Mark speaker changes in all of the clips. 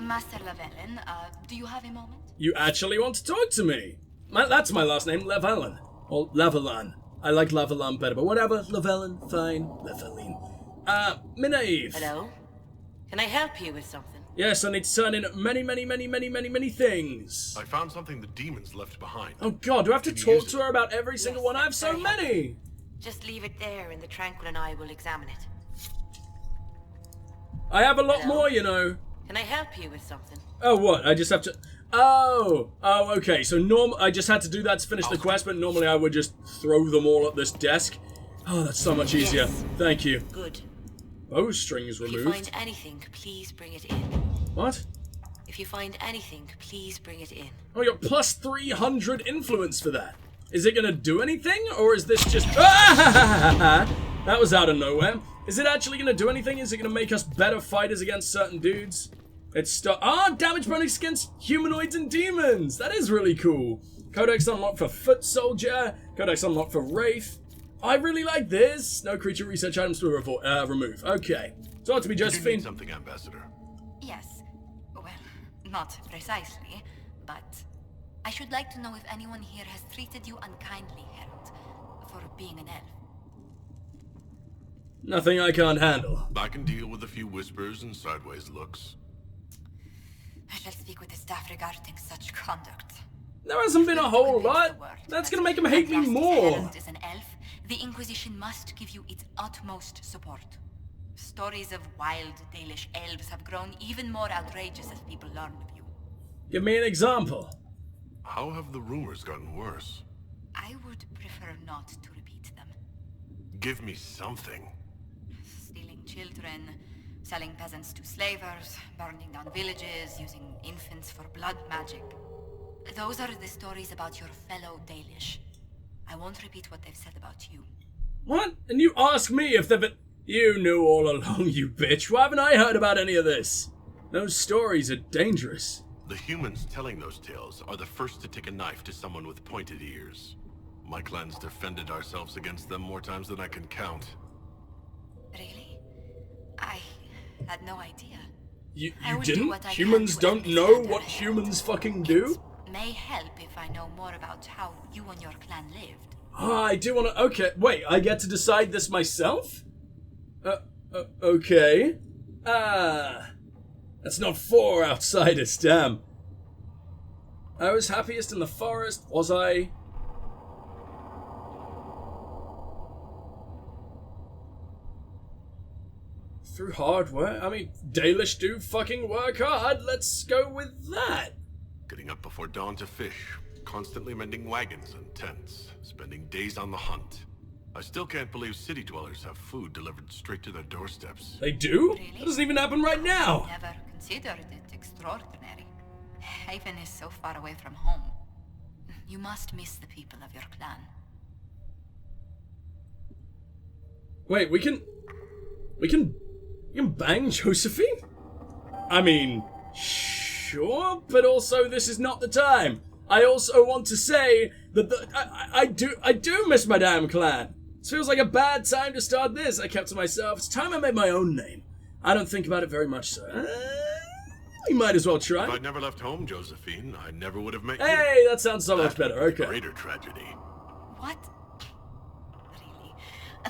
Speaker 1: Master Llewellyn, do you have a moment?
Speaker 2: You actually want to talk to me? That's my last name, Llewellyn. Or Levelan. I like Levelan better, but whatever. Llewellyn, fine. Llewellyn. Minave.
Speaker 3: Hello? Can I help you with something?
Speaker 2: Yes, I need to turn in many things.
Speaker 4: I found something the demons left behind.
Speaker 2: Oh god, do I have to talk to her about every single one? I have so many!
Speaker 3: Just leave it there and the Tranquil and I will examine it.
Speaker 2: I have a lot more, you know.
Speaker 3: Can I help you with something?
Speaker 2: Oh, what? I just have to... Oh, okay. So I just had to do that to finish the quest, but normally I would just throw them all at this desk. Oh, that's so much easier.
Speaker 3: Yes.
Speaker 2: Thank you.
Speaker 3: Good.
Speaker 2: Bowstrings removed.
Speaker 3: If you find anything, please bring it in.
Speaker 2: What?
Speaker 3: If you find anything, please bring it in.
Speaker 2: Oh, you got plus 300 influence for that. Is it gonna do anything, or is this just... Ah! That was out of nowhere. Is it actually gonna do anything? Is it gonna make us better fighters against certain dudes? It's damage bonus against humanoids and demons. That is really cool. Codex unlocked for Foot Soldier. Codex unlocked for Wraith. I really like this. No creature research items to remove. Okay. So ought to be Josephine.
Speaker 4: You need something, Ambassador.
Speaker 1: Yes. Well, not precisely, but I should like to know if anyone here has treated you unkindly, Herald, for being an elf.
Speaker 2: Nothing I can't handle.
Speaker 4: I can deal with a few whispers and sideways looks.
Speaker 1: I shall speak with the staff regarding such conduct.
Speaker 2: There hasn't been a whole lot. That's gonna make him hate me more.
Speaker 1: Herald is an elf. The Inquisition must give you its utmost support. Stories of wild Dalish elves have grown even more outrageous as people learn of you.
Speaker 2: Give me an example.
Speaker 4: How have the rumors gotten worse?
Speaker 1: I would prefer not to repeat them.
Speaker 4: Give me something.
Speaker 1: Stealing children, selling peasants to slavers, burning down villages, using infants for blood magic. Those are the stories about your fellow Dalish. I won't repeat what they've said about you.
Speaker 2: What? And you ask me if they've been... You knew all along, you bitch. Why haven't I heard about any of this? Those stories are dangerous.
Speaker 4: The humans telling those tales are the first to take a knife to someone with pointed ears. My clan's defended ourselves against them more times than I can count.
Speaker 1: Really? I had no idea.
Speaker 2: You
Speaker 1: do
Speaker 2: didn't?
Speaker 1: what I can
Speaker 2: Humans
Speaker 1: to
Speaker 2: don't
Speaker 1: end this
Speaker 2: know
Speaker 1: thunder
Speaker 2: what
Speaker 1: ahead.
Speaker 2: humans fucking do?
Speaker 1: It may help if I know more about how you and your clan lived.
Speaker 2: Ah, I do want to... Okay, wait, I get to decide this myself? Okay. That's not for outsiders, damn. I was happiest in the forest, was I? Through hard work? I mean, Dalish do fucking work hard, let's go with that.
Speaker 4: Getting up before dawn to fish, constantly mending wagons and tents, spending days on the hunt. I still can't believe city dwellers have food delivered straight to their doorsteps.
Speaker 2: They do?
Speaker 1: Really?
Speaker 2: That doesn't even happen right now.
Speaker 1: Never considered it extraordinary. Haven is so far away from home. You must miss the people of your clan.
Speaker 2: Wait, we can bang Josephine? I mean, sure, but also this is not the time. I also want to say that I do miss my damn clan. This feels like a bad time to start this. I kept to myself. It's time I made my own name. I don't think about it very much, so we might as well try.
Speaker 4: If I'd never left home, Josephine, I never would have met you.
Speaker 2: Hey, that sounds so much better.
Speaker 4: would be
Speaker 2: Okay.
Speaker 4: a greater tragedy.
Speaker 1: What? Really?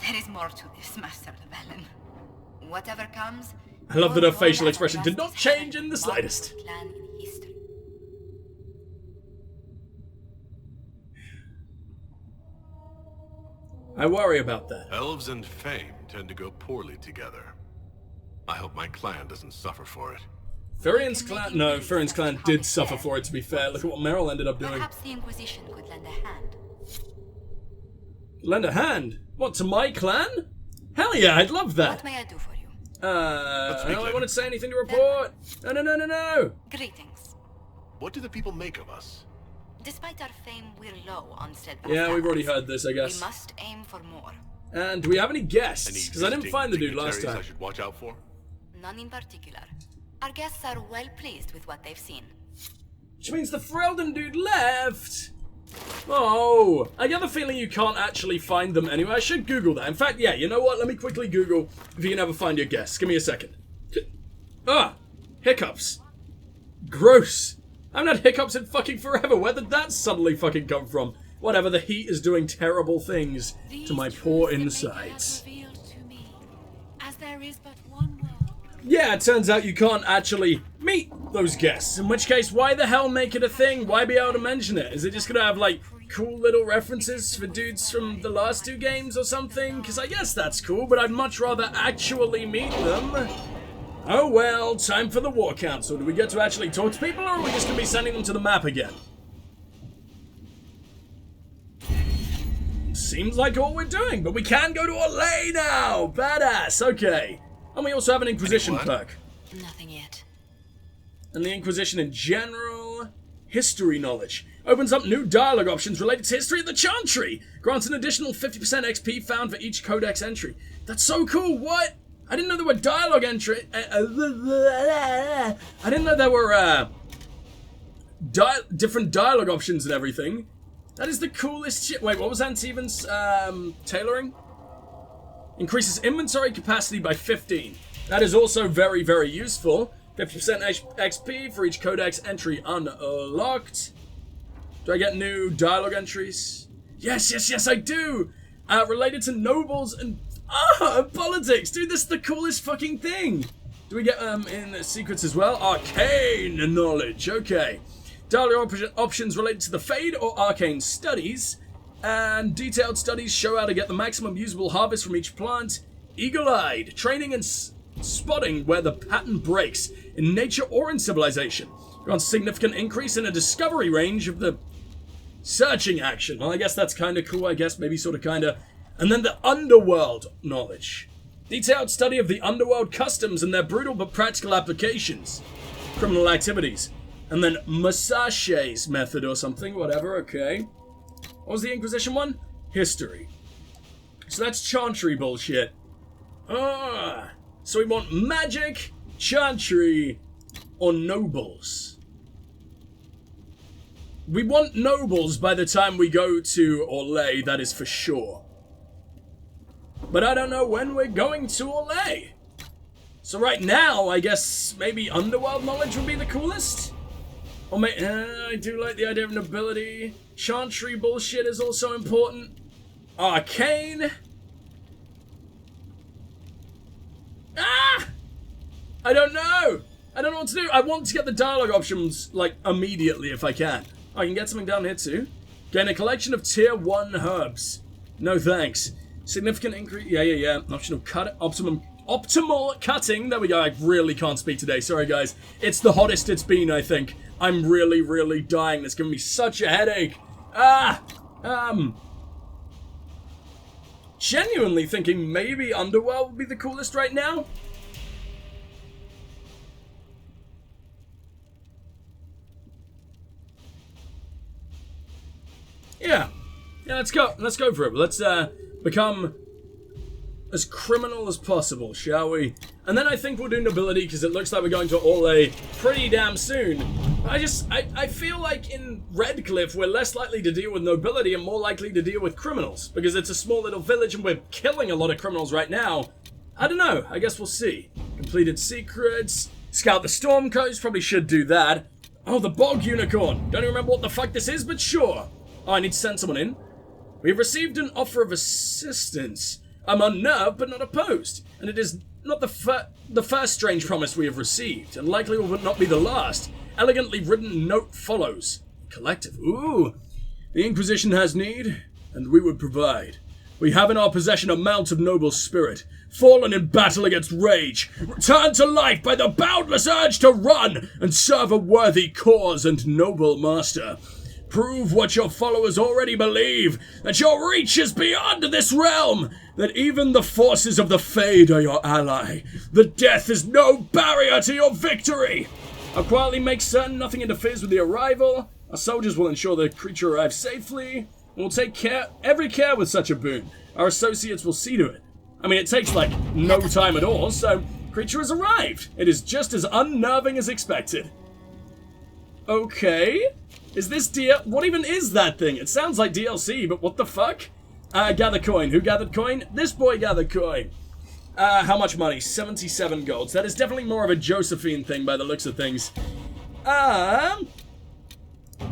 Speaker 1: There is more to this, Master Llewellyn. Whatever comes...
Speaker 2: I love that her
Speaker 1: your
Speaker 2: facial
Speaker 1: role
Speaker 2: expression
Speaker 1: as
Speaker 2: did not
Speaker 1: Justice
Speaker 2: change
Speaker 1: Heaven
Speaker 2: in the
Speaker 1: will mark
Speaker 2: slightest.
Speaker 1: the clan in history.
Speaker 2: I worry about that.
Speaker 4: Elves and fame tend to go poorly together. I hope my clan doesn't suffer for it.
Speaker 2: Firion's clan... No, Firion's clan did suffer for it, to be fair. Look at what Meryl ended up doing.
Speaker 1: Perhaps the Inquisition could lend a hand.
Speaker 2: Lend a hand? What, to my clan? Hell yeah, I'd love that.
Speaker 1: What may I do for you?
Speaker 2: I
Speaker 4: speak
Speaker 2: don't
Speaker 4: later.
Speaker 2: want to say anything to report. No.
Speaker 1: Greetings.
Speaker 4: What do the people make of us?
Speaker 1: Despite our fame, we're low on steadfast
Speaker 2: Yeah, we've already
Speaker 1: allies.
Speaker 2: heard this, I
Speaker 1: We
Speaker 2: guess.
Speaker 1: must aim for more.
Speaker 2: And do we have any
Speaker 4: Any
Speaker 2: guests? Because I didn't
Speaker 4: visiting
Speaker 2: find the dude last
Speaker 4: dignitaries
Speaker 2: time.
Speaker 4: I should watch out for?
Speaker 1: None in particular. Our guests are well pleased with what they've seen.
Speaker 2: Which means the Ferelden dude left. Oh, I get the feeling you can't actually find them anyway. I should Google that. In fact, yeah, you know what? Let me quickly Google if you can ever find your guests. Give me a second. Hiccups. Gross. I've had hiccups in fucking forever. Where did that suddenly fucking come from? Whatever, the heat is doing terrible things to my poor insides. Yeah, it turns out you can't actually meet those guests. In which case, why the hell make it a thing? Why be able to mention it? Is it just gonna have, like, cool little references for dudes from the last 2 games or something? Because I guess that's cool, but I'd much rather actually meet them. Oh well, time for the War Council. Do we get to actually talk to people, or are we just gonna be sending them to the map again? Seems like all we're doing, but we can go to Orlais now! Badass, okay. And we also have an Inquisition perk.
Speaker 3: Nothing yet.
Speaker 2: And the Inquisition in general... History knowledge. Opens up new dialogue options related to history of the Chantry. Grants an additional 50% XP found for each codex entry. That's so cool, what? I didn't know there were dialogue entry... I didn't know there were, different dialogue options and everything. That is the coolest shit. Wait, what was Antiven's, tailoring? Increases inventory capacity by 15. That is also very, very useful. 50% XP for each codex entry unlocked. Do I get new dialogue entries? Yes, I do! Related to nobles and politics. Dude, this is the coolest fucking thing. Do we get in secrets as well? Arcane knowledge, okay. Dialogue options related to the Fade or Arcane studies. And detailed studies show how to get the maximum usable harvest from each plant. Eagle-eyed, training and spotting where the pattern breaks in nature or in civilization. Grants a significant increase in a discovery range of the searching action. Well, I guess that's kind of cool, I guess, maybe sort of kind of. And then the underworld knowledge. Detailed study of the underworld customs and their brutal but practical applications. Criminal activities. And then Musasche's method or something, whatever, okay. What was the Inquisition one? History. So that's Chantry bullshit. So we want magic, Chantry, or nobles. We want nobles by the time we go to Orlais, that is for sure. But I don't know when we're going to Orlais. So right now, I guess maybe underworld knowledge would be the coolest? Or I do like the idea of nobility. Chantry bullshit is also important. Arcane. I don't know. I don't know what to do. I want to get the dialogue options, like, immediately if I can. I can get something down here too. Gain a collection of tier 1 herbs. No thanks. Significant increase. Yeah. Optional cut. Optimal cutting. There we go. I really can't speak today. Sorry, guys. It's the hottest it's been, I think. I'm really, really dying. That's giving me such a headache. Genuinely thinking maybe Underworld would be the coolest right now. Yeah, let's go. Let's go for it. Let's become as criminal as possible, shall we? And then I think we'll do nobility, because it looks like we're going to Orlais pretty damn soon. I feel like in Redcliffe we're less likely to deal with nobility and more likely to deal with criminals, because it's a small little village and we're killing a lot of criminals right now. I don't know. I guess we'll see. Completed secrets. Scout the Storm Coast. Probably should do that. Oh, the Bog Unicorn. Don't even remember what the fuck this is, but sure. Oh, I need to send someone in. We've received an offer of assistance. I'm unnerved, but not opposed. And it is not the first strange promise we have received, and likely will not be the last. Elegantly written note follows. Collective. Ooh. The Inquisition has need, and we would provide. We have in our possession a mount of noble spirit, fallen in battle against rage, returned to life by the boundless urge to run and serve a worthy cause and noble master. Prove what your followers already believe, that your reach is beyond this realm, that even the forces of the Fade are your ally, that death is no barrier to your victory. I'll quietly make certain nothing interferes with the arrival. Our soldiers will ensure the creature arrives safely, and we'll take every care with such a boon. Our associates will see to it. I mean, it takes, like, no time at all, so creature has arrived. It is just as unnerving as expected. Okay. Is this what even is that thing? It sounds like DLC, but what the fuck? Gather coin. Who gathered coin? This boy gathered coin. How much money? 77 golds. That is definitely more of a Josephine thing by the looks of things.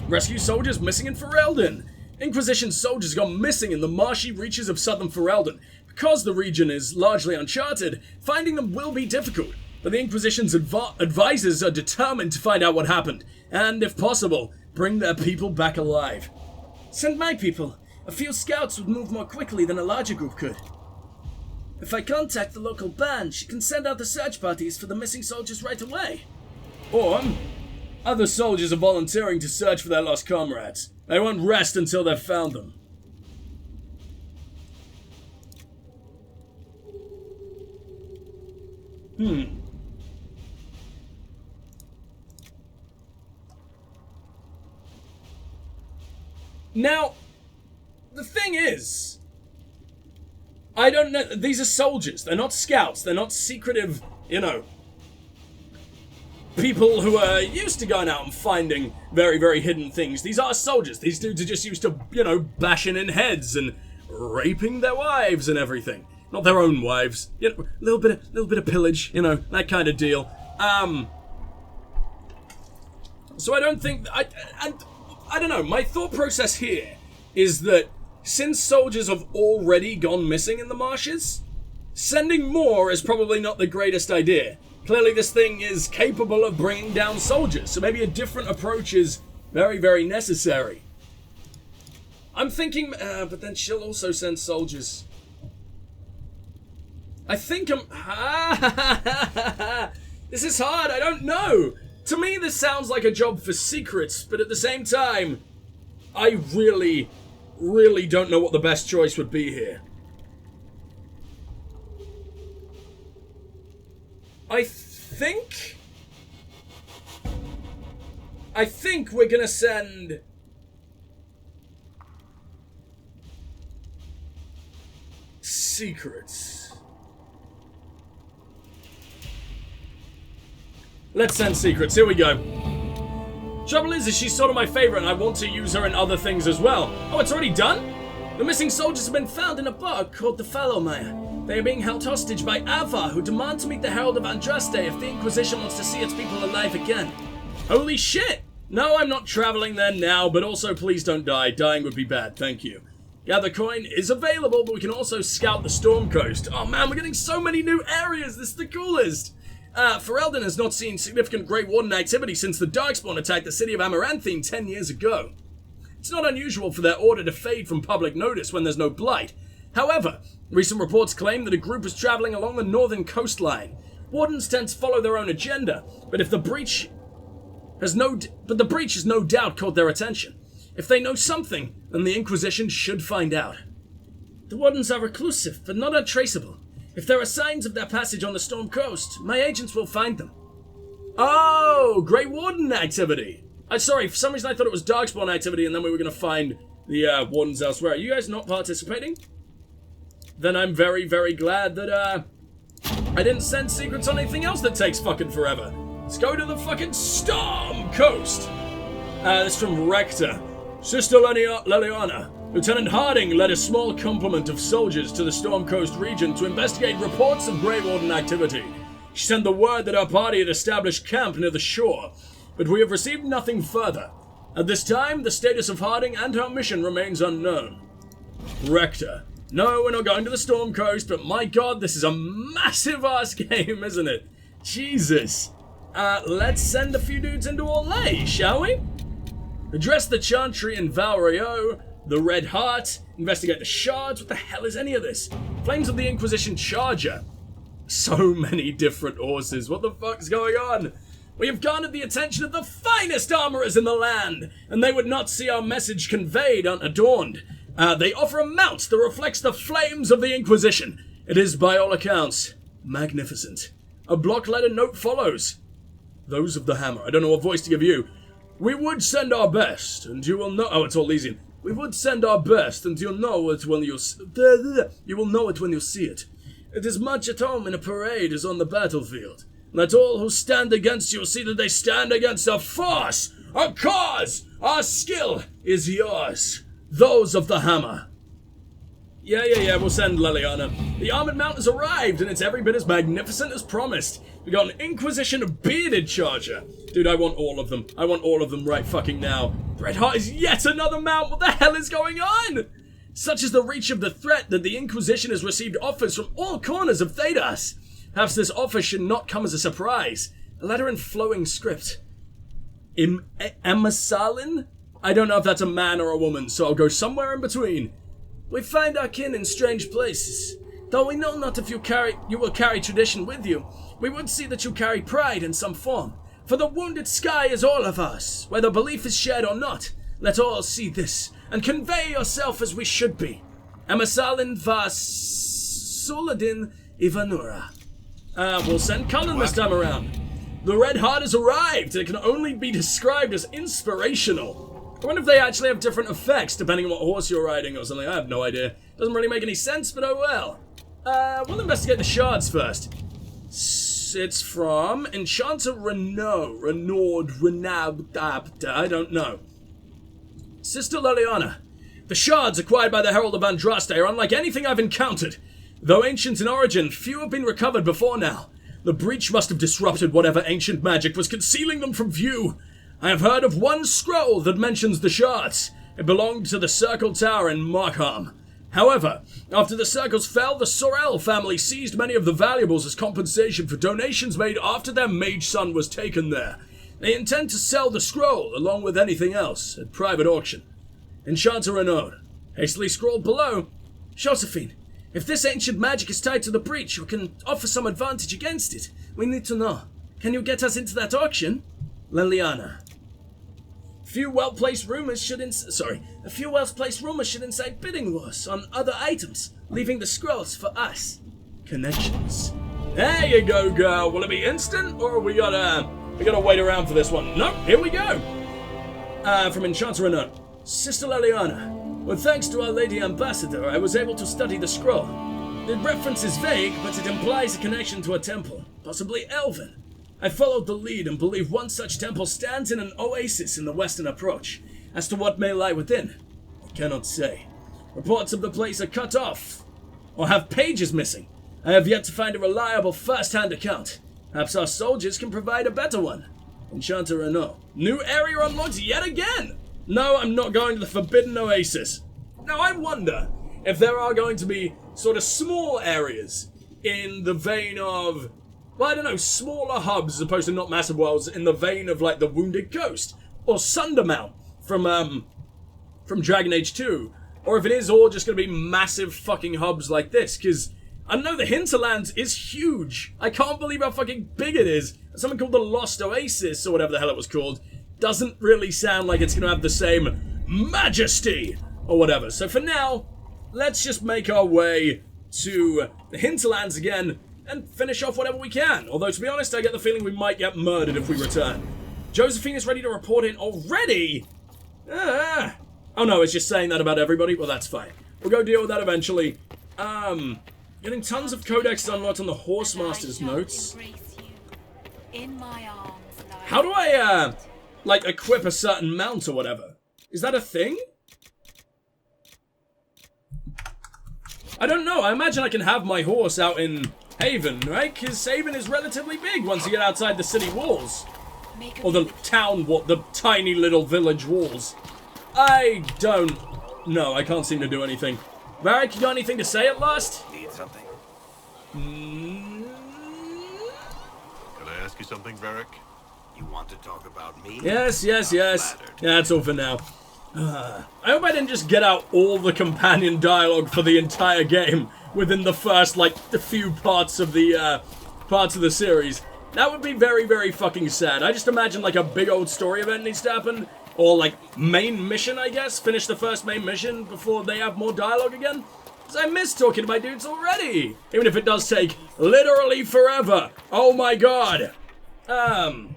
Speaker 2: Rescue soldiers missing in Ferelden. Inquisition soldiers gone missing in the marshy reaches of southern Ferelden. Because the region is largely uncharted, finding them will be difficult, but the Inquisition's advisors are determined to find out what happened, and, if possible, bring their people back alive. Send my people. A few scouts would move more quickly than a larger group could. If I contact the local band, she can send out the search parties for the missing soldiers right away. Or, other soldiers are volunteering to search for their lost comrades. They won't rest until they've found them. Now, the thing is, I don't know, these are soldiers, they're not scouts, they're not secretive, people who are used to going out and finding very, very hidden things. These are soldiers, these dudes are just used to, bashing in heads and raping their wives and everything. Not their own wives, a little bit of pillage, that kind of deal. So I don't think, I don't know, my thought process here is that since soldiers have already gone missing in the marshes, sending more is probably not the greatest idea. Clearly this thing is capable of bringing down soldiers, so maybe a different approach is very, very necessary. I'm thinking, but then she'll also send soldiers. I think this is hard, I don't know. To me, this sounds like a job for secrets, but at the same time, I really, really don't know what the best choice would be here. I think we're gonna send secrets. Let's send secrets, here we go. Trouble is she's sort of my favorite and I want to use her in other things as well. Oh, it's already done? The missing soldiers have been found in a bog called the Fellowmire. They are being held hostage by Avar, who demand to meet the Herald of Andraste if the Inquisition wants to see its people alive again. Holy shit! No, I'm not traveling there now, but also please don't die. Dying would be bad, thank you. Gather coin is available, but we can also scout the Storm Coast. Oh man, we're getting so many new areas, this is the coolest! Ferelden has not seen significant Grey Warden activity since the Darkspawn attacked the city of Amaranthine 10 years ago. It's not unusual for their order to fade from public notice when there's no blight. However, recent reports claim that a group is traveling along the northern coastline. Wardens tend to follow their own agenda, but the breach has no doubt caught their attention. If they know something, then the Inquisition should find out. The Wardens are reclusive, but not untraceable. If there are signs of their passage on the Storm Coast, my agents will find them. Oh, Grey Warden activity! Sorry, for some reason I thought it was Darkspawn activity and then we were going to find the Wardens elsewhere. Are you guys not participating? Then I'm very, very glad that I didn't send secrets on anything else that takes fucking forever. Let's go to the fucking Storm Coast! This is from Rector. Sister Leliana. Lieutenant Harding led a small complement of soldiers to the Storm Coast region to investigate reports of Grey Warden activity. She sent the word that our party had established camp near the shore, but we have received nothing further. At this time, the status of Harding and her mission remains unknown. Rector. No, we're not going to the Storm Coast, but my god, this is a massive-ass game, isn't it? Jesus. Let's send a few dudes into Orlais, shall we? Address the Chantry in Valrio, the Red Heart, investigate the Shards. What the hell is any of this? Flames of the Inquisition Charger. So many different horses. What the fuck's going on? We have garnered the attention of the finest armorers in the land, and they would not see our message conveyed unadorned. They offer a mount that reflects the flames of the Inquisition. It is, by all accounts, magnificent. A block letter note follows. Those of the Hammer. I don't know what voice to give you. We would send our best, and you will know... Oh, it's all Elysian. We would send our best, and you'll know it when you will know it when you see it. It is much at home in a parade as on the battlefield. Let all who stand against you see that they stand against a force, a cause. Our skill is yours. Those of the Hammer. Yeah, we'll send Leliana. The armored mount has arrived, and it's every bit as magnificent as promised. We got an Inquisition bearded charger. Dude, I want all of them. I want all of them right fucking now. Redheart is yet another mount. What the hell is going on? Such is the reach of the threat that the Inquisition has received offers from all corners of Thedas. Perhaps this offer should not come as a surprise. A letter in flowing script. Emasalin? I don't know if that's a man or a woman, so I'll go somewhere in between. We find our kin in strange places. Though we know not if you will carry tradition with you, we would see that you carry pride in some form. For the wounded sky is all of us, whether belief is shared or not. Let all see this, and convey yourself as we should be. Emasalin vas Soladin Ivanura. We'll send Cullen this time around. The Red Heart has arrived, and it can only be described as inspirational. I wonder if they actually have different effects depending on what horse you're riding or something. I have no idea. Doesn't really make any sense, but oh well. We'll investigate the shards first. It's from Enchanter Renaud. I don't know. Sister Leliana. The shards acquired by the Herald of Andraste are unlike anything I've encountered. Though ancient in origin, few have been recovered before now. The breach must have disrupted whatever ancient magic was concealing them from view. I have heard of one scroll that mentions the shards. It belonged to the Circle Tower in Markham. However, after the circles fell, the Sorel family seized many of the valuables as compensation for donations made after their mage son was taken there. They intend to sell the scroll, along with anything else, at private auction. Enchanter Renaud. Hastily scrawled below. Josephine, if this ancient magic is tied to the breach or can offer some advantage against it, we need to know. Can you get us into that auction? Leliana. A few well-placed rumors should incite bidding wars on other items, leaving the scrolls for us. Connections. There you go, girl. Will it be instant, or we gotta wait around for this one? No, here we go. From Enchanter Renaud. Sister Leliana. Well, thanks to Our Lady Ambassador, I was able to study the scroll. The reference is vague, but it implies a connection to a temple, possibly elven. I followed the lead and believe one such temple stands in an oasis in the western approach. As to what may lie within, I cannot say. Reports of the place are cut off, or have pages missing. I have yet to find a reliable first-hand account. Perhaps our soldiers can provide a better one. Enchanter Renaud. New area unlocked yet again! No, I'm not going to the Forbidden Oasis. Now, I wonder if there are going to be sort of small areas in the vein of, well, I don't know, smaller hubs as opposed to not massive worlds in the vein of, like, the Wounded Ghost or Sundermount from Dragon Age 2. Or if it is all just going to be massive fucking hubs like this, because I know the Hinterlands is huge. I can't believe how fucking big it is. Something called the Lost Oasis, or whatever the hell it was called, doesn't really sound like it's going to have the same majesty, or whatever. So for now, let's just make our way to the Hinterlands again, and finish off whatever we can. Although, to be honest, I get the feeling we might get murdered if we return. Josephine is ready to report in already? Oh no, it's just saying that about everybody? Well, that's fine. We'll go deal with that eventually. Getting tons of codexes unlocked on the Horsemaster's notes. How do I, like, equip a certain mount or whatever? Is that a thing? I don't know. I imagine I can have my horse out in Haven, right? Because Haven is relatively big once you get outside the city walls. Or the town, the tiny little village walls. I don't know. I can't seem to do anything. Varric, you got anything to say at last?
Speaker 4: Need something? Can I ask you something, Varric?
Speaker 5: You want to talk about me?
Speaker 2: Yes. Yeah, that's all for now. I hope I didn't just get out all the companion dialogue for the entire game within the first, like, the few parts of the series. That would be very, very fucking sad. I just imagine, like, a big old story event needs to happen. Or, like, main mission, I guess. Finish the first main mission before they have more dialogue again. Because I miss talking to my dudes already. Even if it does take literally forever. Oh my god. I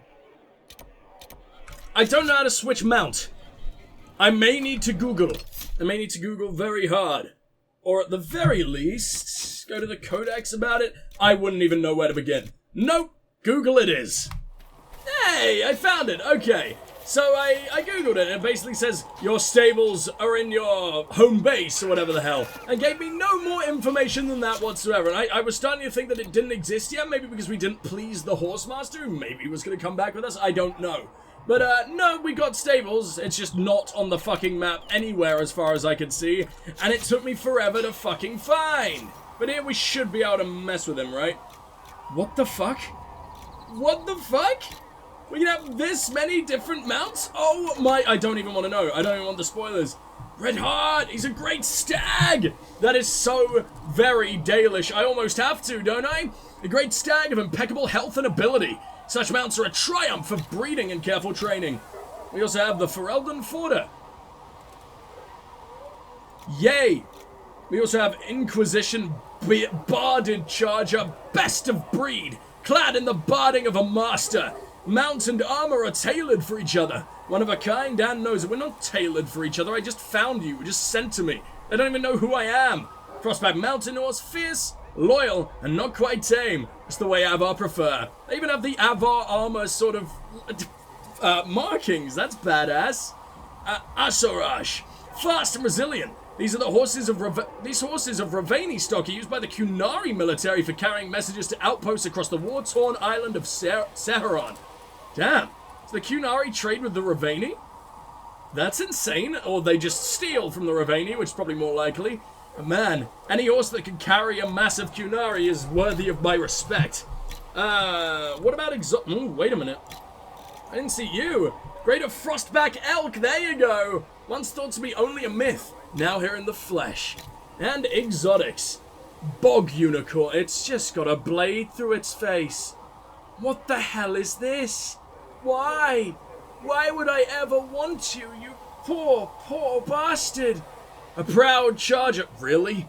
Speaker 2: don't know how to switch mount. I may need to Google. I may need to Google very hard. Or at the very least, go to the codex about it. I wouldn't even know where to begin. Nope. Google it is. Hey, I found it. Okay. So I googled it, and it basically says your stables are in your home base or whatever the hell, and gave me no more information than that whatsoever. And I was starting to think that it didn't exist yet, maybe because we didn't please the horse master, who maybe was going to come back with us, I don't know. But no, we got stables, it's just not on the fucking map anywhere as far as I could see, and it took me forever to fucking find. But here we should be able to mess with him, right? What the fuck? What the fuck? We can have this many different mounts? Oh my, I don't even want to know. I don't even want the spoilers. Red Heart, he's a great stag. That is so very Dalish. I almost have to, don't I? A great stag of impeccable health and ability. Such mounts are a triumph of breeding and careful training. We also have the Ferelden Forder. Yay. We also have Inquisition Barded Charger, best of breed, clad in the barding of a master. Mount and armor are tailored for each other. One of a kind, Dan knows it. We're not tailored for each other. I just found you. You just sent to me. They don't even know who I am. Frostback mountain horse, fierce, loyal, and not quite tame. It's the way Avar prefer. They even have the Avar armor sort of markings. That's badass. Asorage, fast and resilient. These are the horses of Ravani stock are used by the Qunari military for carrying messages to outposts across the war-torn island of Seheron. Damn, does the Qunari trade with the Ravani? That's insane, or they just steal from the Ravani, which is probably more likely. But man, any horse that can carry a massive Qunari is worthy of my respect. What about Ooh, wait a minute. I didn't see you. Greater Frostback Elk, there you go. Once thought to be only a myth, now here in the flesh. And exotics. Bog Unicorn, it's just got a blade through its face. What the hell is this? Why? Why would I ever want you, you poor, poor bastard? A proud charger, really?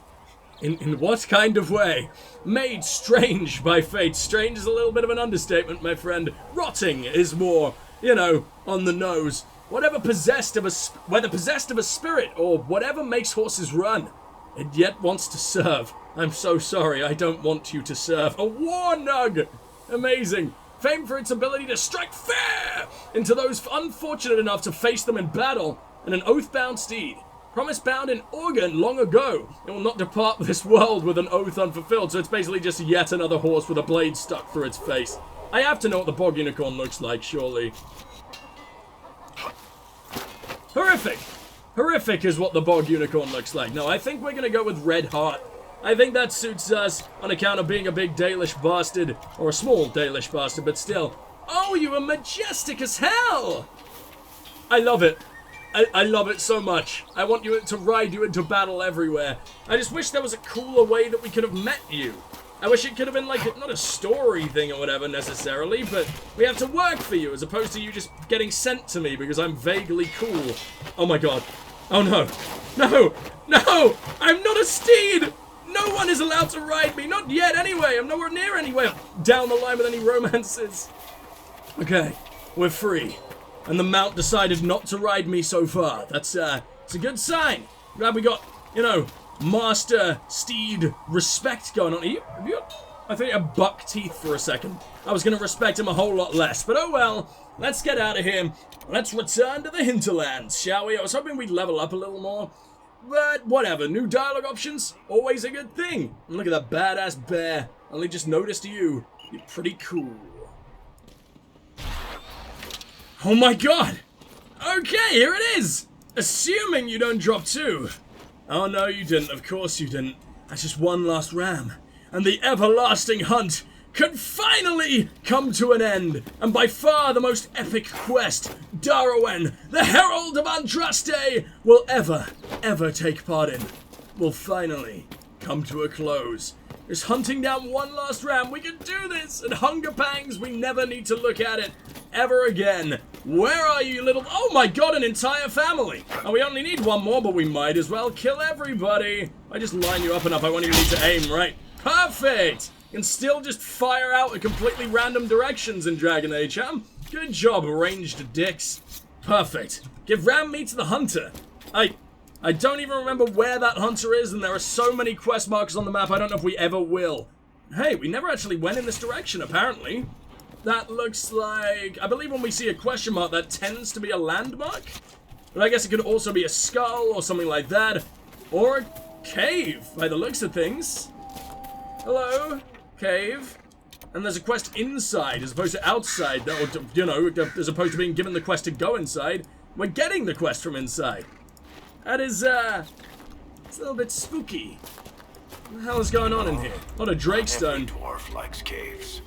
Speaker 2: In what kind of way? Made strange by fate. Strange is a little bit of an understatement, my friend. Rotting is more, you know, on the nose. Whether possessed of a spirit or whatever makes horses run, it yet wants to serve. I'm so sorry, I don't want you to serve. A war nug! Amazing. Famed for its ability to strike fair into those unfortunate enough to face them in battle, and an oath-bound steed. Promise bound in Organ long ago. It will not depart this world with an oath unfulfilled, so it's basically just yet another horse with a blade stuck through its face. I have to know what the Bog Unicorn looks like, surely. Horrific! Horrific is what the Bog Unicorn looks like. No, I think we're gonna go with Red Heart. I think that suits us on account of being a big Dalish bastard. Or a small Dalish bastard, but still. Oh, you are majestic as hell! I love it. I love it so much. I want you to ride you into battle everywhere. I just wish there was a cooler way that we could have met you. I wish it could have been like, not a story thing or whatever necessarily, but we have to work for you as opposed to you just getting sent to me because I'm vaguely cool. Oh my god. Oh no. No! No! I'm not a steed! No one is allowed to ride me! Not yet anyway! I'm nowhere near anywhere down the line with any romances. Okay. We're free. And the mount decided not to ride me so far. It's a good sign. Glad we got, you know, master steed respect going on. Have you I think I had buck teeth for a second. I was going to respect him a whole lot less. But oh well. Let's get out of here. Let's return to the hinterlands, shall we? I was hoping we'd level up a little more. But whatever. New dialogue options? Always a good thing. And look at that badass bear. Only just noticed you. You're pretty cool. Oh my god! Okay, here it is! Assuming you don't drop two. Oh no, you didn't. Of course you didn't. That's just one last ram. And the everlasting hunt could finally come to an end. And by far the most epic quest Darawen, the Herald of Andraste, will ever take part in, will finally come to a close. Just hunting down one last ram. We can do this! And hunger pangs, we never need to look at it ever again. Where are you, little... Oh my god, an entire family! And we only need one more, but we might as well kill everybody. I just line you up enough, I won't even need to aim, right? Perfect! You can still just fire out in completely random directions in Dragon Age, huh? Good job, ranged dicks. Perfect. Give ram meat to the hunter. I don't even remember where that hunter is, and there are so many quest markers on the map, I don't know if we ever will. Hey, we never actually went in this direction, apparently. That looks like... I believe when we see a question mark, that tends to be a landmark. But I guess it could also be a skull or something like that. Or a cave, by the looks of things. Hello? Cave. And there's a quest inside as opposed to outside. That would, you know, as opposed to being given the quest to go inside. We're getting the quest from inside. That is, it's a little bit spooky. What the hell is going on in here? A lot of Drakestone.
Speaker 5: Every dwarf likes caves.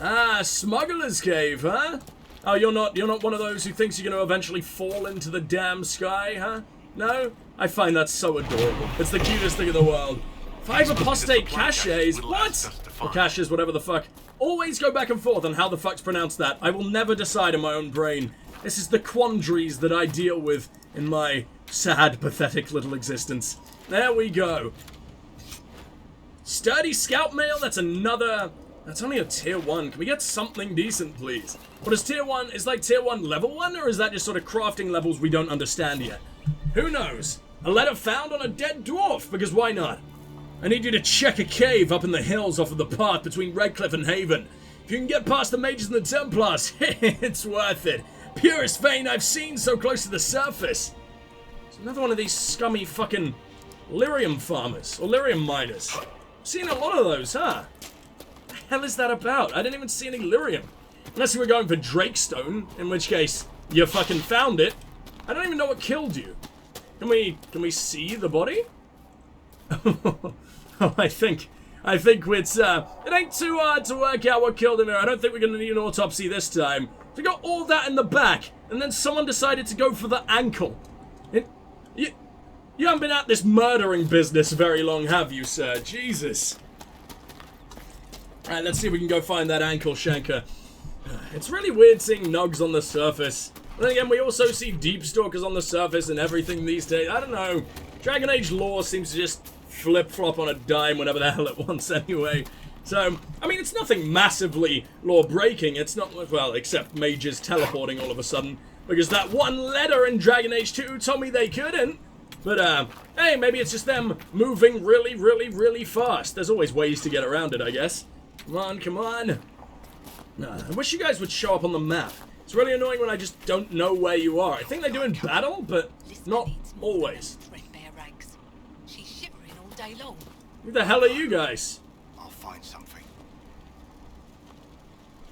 Speaker 2: Ah, Smuggler's Cave, huh? Oh, you're not one of those who thinks you're going to eventually fall into the damn sky, huh? No? I find that so adorable. It's the cutest thing in the world. 5 apostate caches? What? Or caches, whatever the fuck. Always go back and forth on how the fuck's pronounced that. I will never decide in my own brain. This is the quandaries that I deal with in my sad, pathetic little existence. There we go. Sturdy scout mail? That's another... That's only a tier 1. Can we get something decent, please? What is tier 1? Is like tier 1 level 1? Or is that just sort of crafting levels we don't understand yet? Who knows? A letter found on a dead dwarf, because why not? I need you to check a cave up in the hills off of the path between Redcliffe and Haven. If you can get past the mages and the Templars, it's worth it. Purest vein I've seen so close to the surface. It's another one of these scummy fucking lyrium farmers, or lyrium miners. I've seen a lot of those, huh? What the hell is that about? I didn't even see any lyrium. Unless you were going for Drakestone, in which case you fucking found it. I don't even know what killed you. Can we see the body? Oh, I think it's it ain't too hard to work out what killed him here. I don't think we're gonna need an autopsy this time. We got all that in the back, and then someone decided to go for the ankle. You haven't been at this murdering business very long, have you, sir? Jesus. Alright, let's see if we can go find that ankle shanker. It's really weird seeing nugs on the surface. And then again, we also see deep stalkers on the surface and everything these days. I don't know. Dragon Age lore seems to just flip-flop on a dime whenever the hell it wants anyway. So, I mean, it's nothing massively lore-breaking. It's not, well, except mages teleporting all of a sudden. Because that one letter in Dragon Age 2 told me they couldn't. But, hey, maybe it's just them moving really, really, really fast. There's always ways to get around it, I guess. Come on, come on. I wish you guys would show up on the map. It's really annoying when I just don't know where you are. I think they do in battle, but not always.
Speaker 1: She's shivering all day long.
Speaker 2: Who the hell are you guys?
Speaker 5: I'll find something.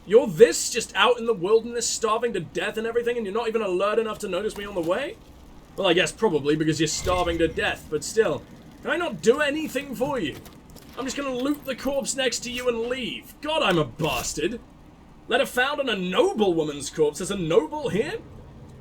Speaker 2: You're this, just out in the wilderness, starving to death and everything, and you're not even alert enough to notice me on the way? Well, I guess probably because you're starving to death, but still. Can I not do anything for you? I'm just gonna loot the corpse next to you and leave. God, I'm a bastard. Letter found on a noble woman's corpse. There's a noble here?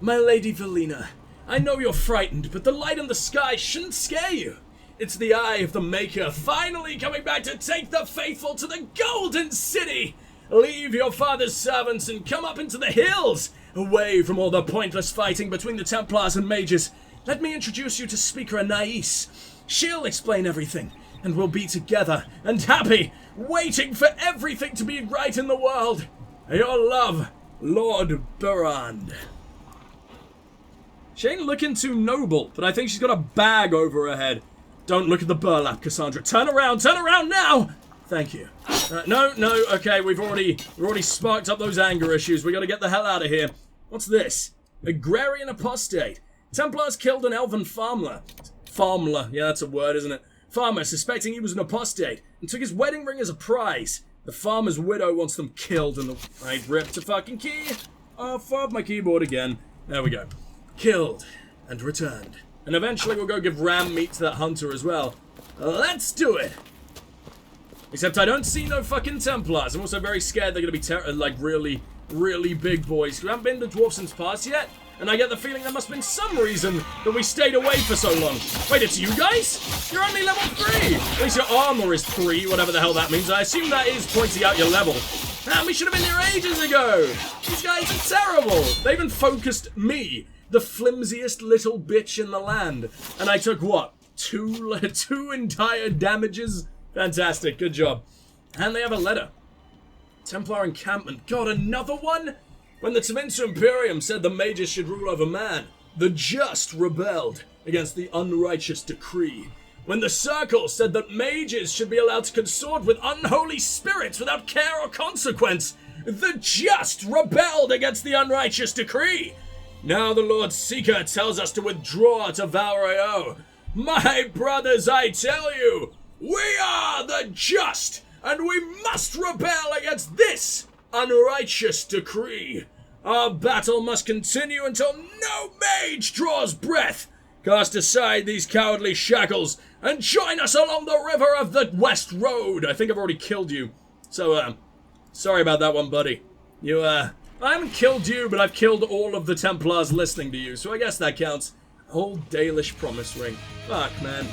Speaker 2: My lady Valina, I know you're frightened, but the light in the sky shouldn't scare you. It's the eye of the Maker finally coming back to take the faithful to the Golden City. Leave your father's servants and come up into the hills, away from all the pointless fighting between the Templars and mages. Let me introduce you to Speaker Anais. She'll explain everything, and we'll be together and happy, waiting for everything to be right in the world. Your love, Lord Burand. She ain't looking too noble, but I think she's got a bag over her head. Don't look at the burlap, Cassandra. Turn around now! Thank you. No, okay, we've already sparked up those anger issues. We gotta get the hell out of here. What's this? Agrarian apostate. Templars killed an elven farmer. Farmer, yeah, that's a word, isn't it? Farmer, suspecting he was an apostate, and took his wedding ring as a prize. The farmer's widow wants them killed, and I ripped a fucking key off of my keyboard again. There we go. Killed and returned. And eventually we'll go give ram meat to that hunter as well. Let's do it! Except I don't see no fucking Templars. I'm also very scared they're gonna be like really, really big boys. We haven't been to Dwarfson's Pass yet, and I get the feeling there must have been some reason that we stayed away for so long. Wait, it's you guys? You're only level 3! At least your armor is 3, whatever the hell that means. I assume that is pointing out your level. Man, we should have been here ages ago! These guys are terrible! They even focused me, the flimsiest little bitch in the land. And I took, what, two entire damages? Fantastic, good job. And they have a letter. Templar encampment. God, another one? When the Tevinter Imperium said the mages should rule over man, the just rebelled against the unrighteous decree. When the Circle said that mages should be allowed to consort with unholy spirits without care or consequence, The just rebelled against the unrighteous decree. Now the Lord Seeker tells us to withdraw to Valrio. My brothers, I tell you, we are the just, and we must rebel against this unrighteous decree. Our battle must continue until no mage draws breath. Cast aside these cowardly shackles and join us along the river of the West Road. I think I've already killed you. So, sorry about that one, buddy. I haven't killed you, but I've killed all of the Templars listening to you, so I guess that counts. Old Dalish promise ring. Fuck, man.